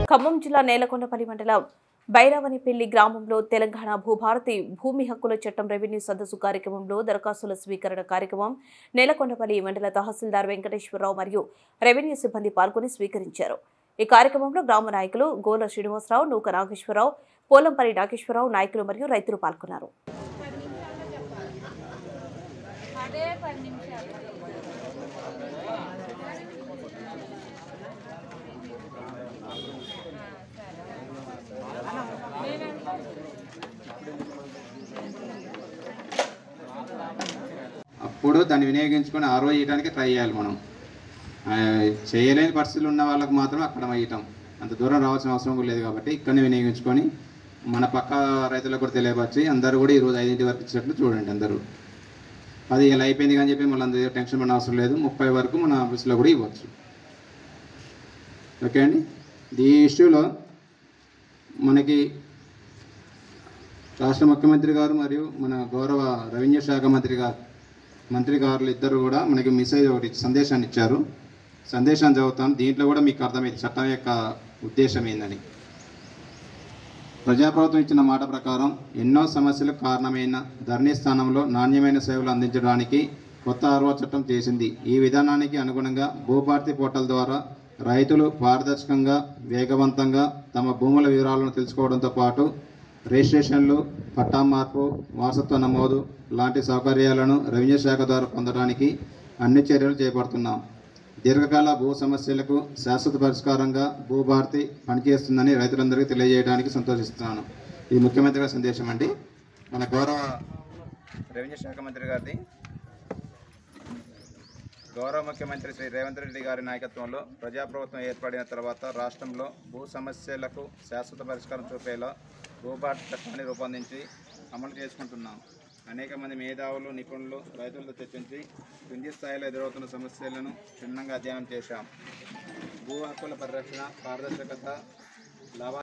ఖమ్మం జిల్లా నేలకొండపల్లి మండలం బైరవనిపల్లి గ్రామంలో తెలంగాణ భూభారతి భూమి హక్కుల చట్టం రెవెన్యూ సదస్సు కార్యక్రమంలో దరఖాస్తుల స్వీకరణ కార్యక్రమం నేలకొండపల్లి మండల తహసీల్దార్ వెంకటేశ్వరరావు మరియు రెవెన్యూ సిబ్బంది పాల్గొని స్వీకరించారు. ఈ కార్యక్రమంలో గ్రామ నాయకులు గోల శ్రీనివాసరావు, నూక నాగేశ్వరరావు, పోలంపల్లి నాగేశ్వరరావు, నాయకులు మరియు రైతులు పాల్గొన్నారు. అప్పుడు దాన్ని వినియోగించుకొని ఆర్ఓ వేయడానికి ట్రై చేయాలి. మనం చేయలేని పరిస్థితులు ఉన్న వాళ్ళకు మాత్రం అక్కడ వేయటం, అంత దూరం రావాల్సిన అవసరం లేదు. కాబట్టి ఇక్కడనే వినియోగించుకొని మన పక్క రైతులకు కూడా తెలియపరిచి అందరూ కూడా ఈరోజు 5 వరకు ఇచ్చినట్లు చూడండి. అందరూ 10 ఇలా అయిపోయింది కానీ చెప్పి మళ్ళీ అందరూ టెన్షన్ పడిన అవసరం లేదు. 30 వరకు మన ఆఫీస్లో కూడా ఇవ్వచ్చు. ఓకే అండి. ఈ ఇష్యూలో మనకి రాష్ట్ర ముఖ్యమంత్రి గారు మరియు మన గౌరవ రెవెన్యూ శాఖ మంత్రి గారు ఇద్దరు కూడా మనకి మెసేజ్ ఒకటి సందేశాన్ని ఇచ్చారు. సందేశాన్ని చదువుతాను. దీంట్లో కూడా మీకు అర్థమైంది చట్టం యొక్క ఉద్దేశం ఏందని. ప్రజాప్రభుత్వం ఇచ్చిన మాట ప్రకారం ఎన్నో సమస్యలకు కారణమైన ధరణి స్థానంలో నాణ్యమైన సేవలు అందించడానికి కొత్త ఆర్ఓ చట్టం చేసింది. ఈ విధానానికి అనుగుణంగా భూభారతి పోర్టల్ ద్వారా రైతులు పారదర్శకంగా, వేగవంతంగా తమ భూముల వివరాలను తెలుసుకోవడంతో పాటు రిజిస్ట్రేషన్లు, పట్టా మార్పు, వారసత్వ నమోదు లాంటి సౌకర్యాలను రెవెన్యూ శాఖ ద్వారా పొందడానికి అన్ని చర్యలు చేపడుతున్నాం. దీర్ఘకాల భూ సమస్యలకు శాశ్వత పరిష్కారంగా భూభారతి పనిచేస్తుందని రైతులందరికీ తెలియజేయడానికి సంతోషిస్తున్నాను. ఇది ముఖ్యమంత్రి గారి సందేశం అండి. మన గౌరవ రెవెన్యూ శాఖ మంత్రి గారిది. గౌరవ ముఖ్యమంత్రి శ్రీ రేవంత్ రెడ్డి గారి నాయకత్వంలో ప్రజాప్రభుత్వం ఏర్పడిన తర్వాత రాష్ట్రంలో భూ సమస్యలకు శాశ్వత పరిష్కారం చూపేలా భూభారతి చట్టాన్ని రూపొందించి అమలు చేసుకుంటున్నాం. అనేక మంది మేధావులు, నిపుణులు రైతులతో చర్చించి కింది స్థాయిలో ఎదురవుతున్న సమస్యలను క్షుణ్ణంగా అధ్యయనం చేశాం. భూ హక్కుల పరిరక్షణ, పారదర్శకత,